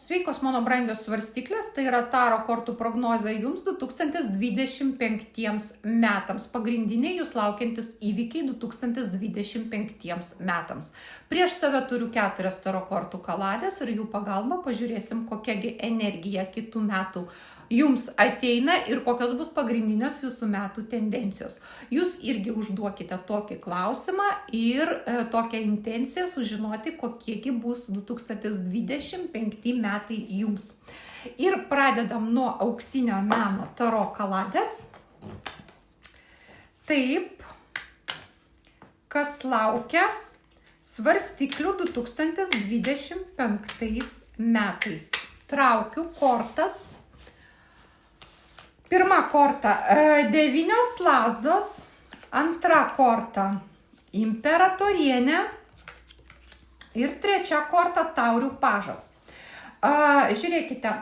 Sveikos mano brangios svarstyklės, tai yra taro kortų prognozė jums 2025 metams. Pagrindiniai jūs laukiantis įvykiai 2025 metams. Prieš save turiu 4 taro kortų kaladės ir jų pagalba pažiūrėsim, kokiagi energija kitų metų jums ateina ir kokios bus pagrindinės jūsų metų tendencijos. Jūs irgi užduokite tokį klausimą ir tokią intenciją sužinoti, kokiegi bus 2025 metai jums. Ir pradedam nuo auksinio meno taro kaladės. Taip, kas laukia svarstyklių 2025 metais. Traukiu kortas. Pirma korta 9 lazdos, antra korta imperatorienė ir trečia korta taurių pažas. Žiūrėkite,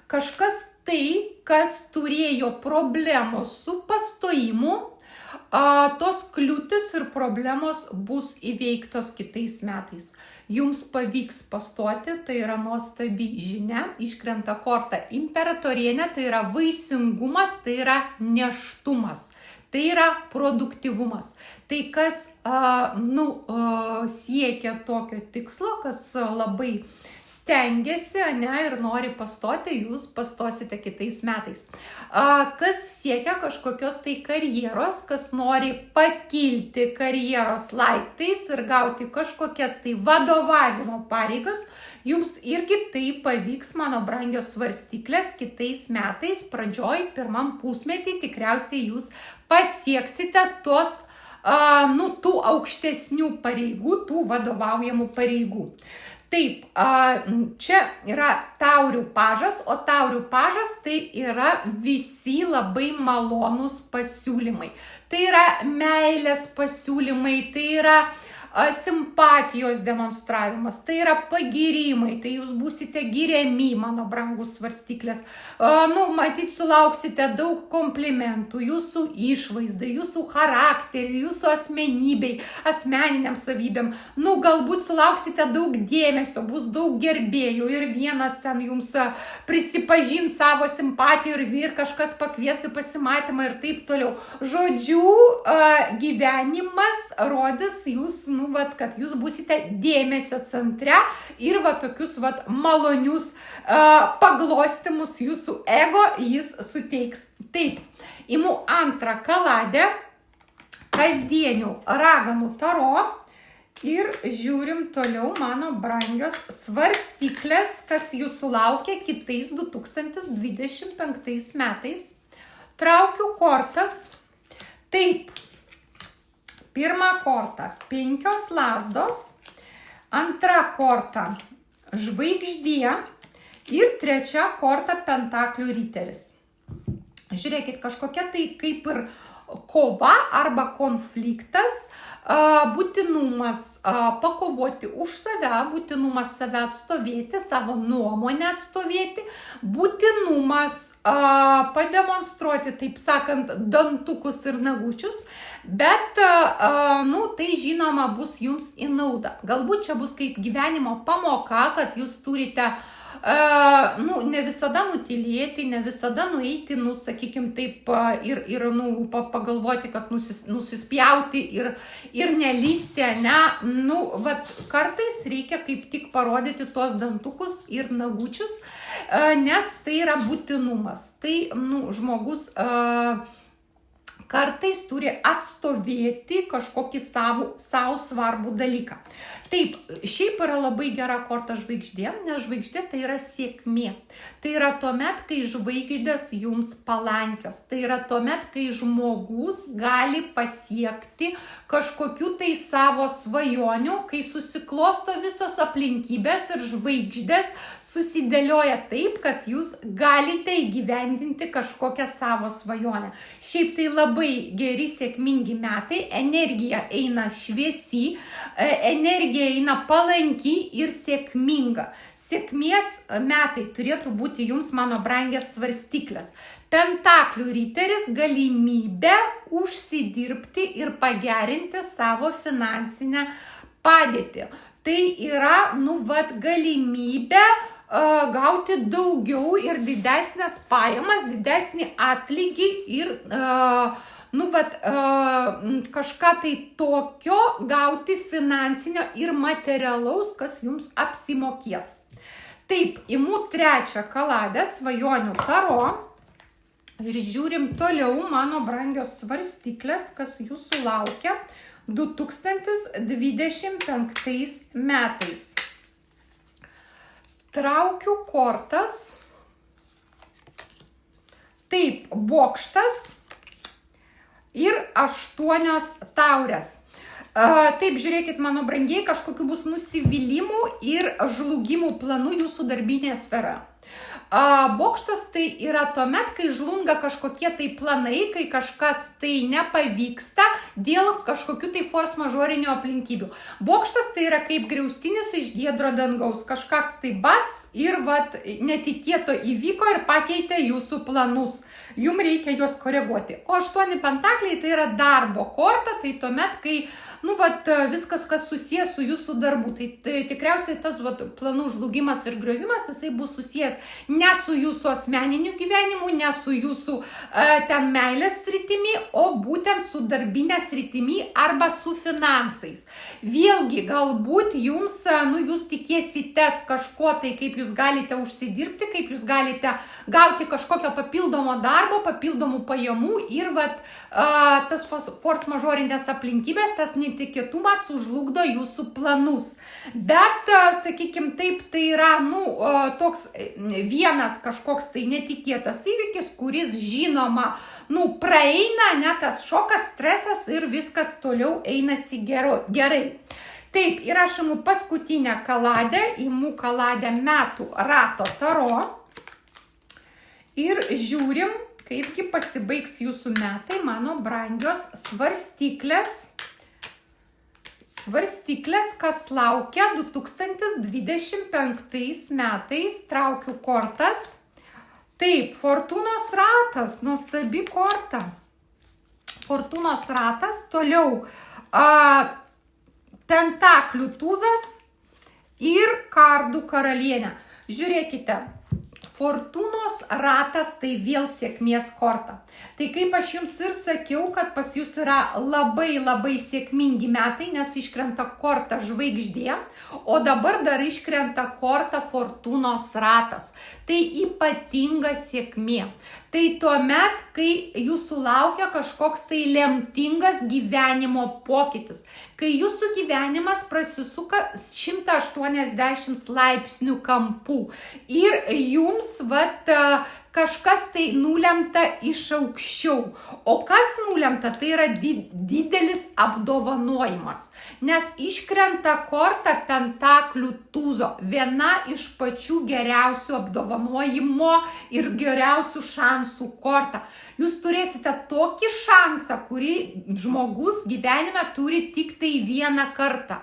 kažkas tai, kas turėjo problemos su pastojimu, tos kliūtis ir problemos bus įveiktos kitais metais. Jums pavyks pastoti, tai yra nuostabi žinia, iškrenta korta imperatorienė, tai yra vaisingumas, tai yra nėštumas, tai yra produktyvumas. Tai kas siekia tokio tikslo, kas labai stengiasi ir nori pastoti, jūs pastosite kitais metais. Kas siekia kažkokios tai karjeros, kas nori pakilti karjeros laiptais ir gauti kažkokias tai vadovavimo pareigas, jums irgi tai pavyks, mano brangios svarstyklės, kitais metais, pradžioj, pirmam pusmetį, tikriausiai jūs pasieksite tos tų aukštesnių pareigų, tų vadovaujamų pareigų. Taip, čia yra taurių pažas, o taurių pažas tai yra visi labai malonūs pasiūlymai. Tai yra meilės pasiūlymai, tai yra simpatijos demonstravimas, tai yra pagyrimai, tai jūs būsite giriami, mano brangus svarstyklės. Matyt, sulauksite daug komplimentų jūsų išvaizdai, jūsų charakteriui, jūsų asmenybei, asmeniniam savybėm. Galbūt sulauksite daug dėmesio, bus daug gerbėjų ir vienas ten jums prisipažins savo simpatijų ir kažkas pakvies į pasimatymą ir taip toliau. Žodžiu, gyvenimas rodys jūs, kad jūs būsite dėmesio centre ir tokius malonius paglostimus jūsų ego jis suteiks. Taip, imu antrą kaladę, kasdienių raganų taro ir žiūrim toliau, mano brangios svarstyklės, kas jūsų laukia kitais 2025 metais. Traukiu kortas. Taip. Pirma korta 5 lazdos, antra korta žvaigždė ir trečia korta pentaklių riteris. Žiūrėkit, kažkokia tai kaip ir kova arba konfliktas, būtinumas pakovoti už save, būtinumas save atstovėti, savo nuomonę atstovėti, būtinumas pademonstruoti, taip sakant, dantukus ir nagučius, bet tai žinoma bus jums į naudą. Galbūt čia bus kaip gyvenimo pamoka, kad jūs turite ne visada nutilėti, ne visada nueiti, sakykim taip, ir pagalvoti, kad nusispjauti ir nelysti, kartais reikia kaip tik parodyti tuos dantukus ir nagučius, nes tai yra būtinumas. Tai, žmogus kartais turi atstovėti kažkokį savo svarbų dalyką. Taip, šiaip yra labai gera korta žvaigždė, nes žvaigždė tai yra sėkmė. Tai yra tuomet, kai žvaigždės jums palankios. Tai yra tuomet, kai žmogus gali pasiekti kažkokių tai savo svajonių, kai susiklosto visos aplinkybės ir žvaigždės susidėlioja taip, kad jūs galite įgyvendinti kažkokią savo svajonę. Šiaip tai labai geri, sėkmingi metai, energija eina šviesi, energija eina palanki ir sėkminga. Sėkmės metai turėtų būti jums, mano brangias svarstyklės. Pentaklių riteris galimybę užsidirbti ir pagerinti savo finansinę padėtį. tai yra, galimybė gauti daugiau ir didesnės pajamas, didesnį atlygį ir kažką tai tokio gauti finansinio ir materialaus, kas jums apsimokės. Taip, imu trečią kaladę, svajonių taro ir žiūrim toliau, mano brangios svarstyklės, kas jūsų laukia 2025 metais. Traukiu kortas. Taip, bokštas ir 8 taurės. Taip, žiūrėkit, mano brangiai, kažkokiu bus nusivylimų ir žlugimų planų jūsų darbinėje sferoje. Bokštas tai yra tuomet, kai žlunga kažkokie tai planai, kai kažkas tai nepavyksta dėl kažkokių tai force mažorinių aplinkybių. Bokštas tai yra kaip griaustinis iš giedro dangaus. Kažkas tai bats ir netikėto įvyko ir pakeitė jūsų planus. Jums reikia juos koreguoti. O 8 pentakliai tai yra darbo korta, tai tuomet, kai viskas, kas susijęs su jūsų darbu. Tai tikriausiai tas planų žlugimas ir griovimas, jisai bus susijęs ne su jūsų asmeniniu gyvenimu, ne su jūsų ten meilės sritimi, o būtent su darbinė sritimi arba su finansais. Vėlgi, galbūt jūs tikėsitės kažko tai, kaip jūs galite užsidirbti, kaip jūs galite gauti kažkokio papildomo darbo, papildomų pajamų ir tas force mažorinės aplinkybės, tas netikėtumas sužlugdo jūsų planus. Bet, sakykim taip, tai yra, toks vienas kažkoks tai netikėtas įvykis, kuris žinoma, praeina, tas šokas, stresas ir viskas toliau einasi gerai. Taip, ir aš imu paskutinę kaladę, imu kaladę metų rato taro ir žiūrim, kaipgi pasibaigs jūsų metai, mano brangios svarstyklės. Svarstyklės, kas laukia 2025 metais, traukiu kortas. Taip, fortūnos ratas, nuostabi korta. Fortūnos ratas, toliau pentaklių tūzas ir kardų karalienė. Žiūrėkite. Fortūnos ratas tai vėl sėkmės korta. Tai kaip aš jums ir sakiau, kad pas jūs yra labai sėkmingi metai, nes iškrenta korta žvaigždė, o dabar dar iškrenta korta fortūnos ratas. Tai ypatinga sėkmė. Tai tuomet, kai jūsų laukia kažkoks tai lemtingas gyvenimo pokytis, kai jūsų gyvenimas prasisuka 180 laipsnių kampų ir jums kažkas tai nulemta iš aukščiau. O kas nulemta, tai yra didelis apdovanojimas. Nes iškrenta korta pentaklių tūzo. Viena iš pačių geriausių apdovanojimo ir geriausių šansų korta. Jūs turėsite tokį šansą, kurį žmogus gyvenime turi tik tai vieną kartą.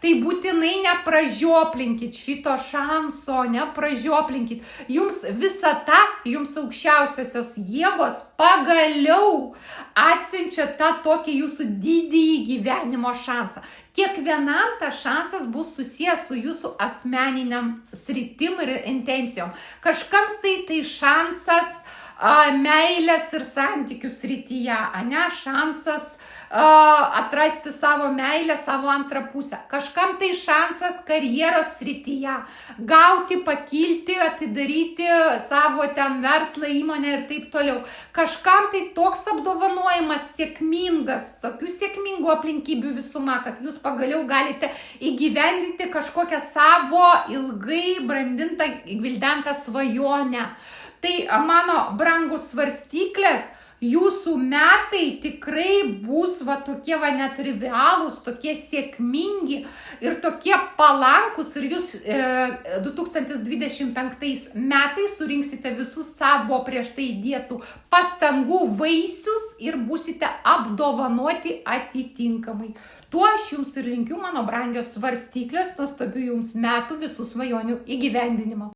Tai būtinai nepražioplinkit šito šanso, nepražioplinkit. Jums visata, jums aukščiausiosios jėgos pagaliau atsiunčia tą tokį jūsų didįjį gyvenimo šansą. Kiekvienam tas šansas bus susijęs su jūsų asmeniniam sritim ir intencijom. Kažkams tai šansas meilės ir santykių srityje, šansas atrasti savo meilę, savo antrą pusę. Kažkam tai šansas karjeros srityje, gauti, pakilti, atidaryti savo ten verslą, įmonę ir taip toliau. Kažkam tai toks apdovanojimas sėkmingas, tokių sėkmingų aplinkybių visuma, kad jūs pagaliau galite įgyvendinti kažkokią savo ilgai brandintą, gvildentą svajonę. Tai mano brangus svarstyklės, jūsų metai tikrai bus tokie netrivialūs, tokie sėkmingi ir tokie palankus ir jūs 2025 metais surinksite visus savo prieš tai įdėtų pastangų vaisius ir būsite apdovanoti atitinkamai. Tuo aš jums ir linkiu, mano brangios svarstyklės, nuostabių jums metų, visų svajonių įgyvendinimo.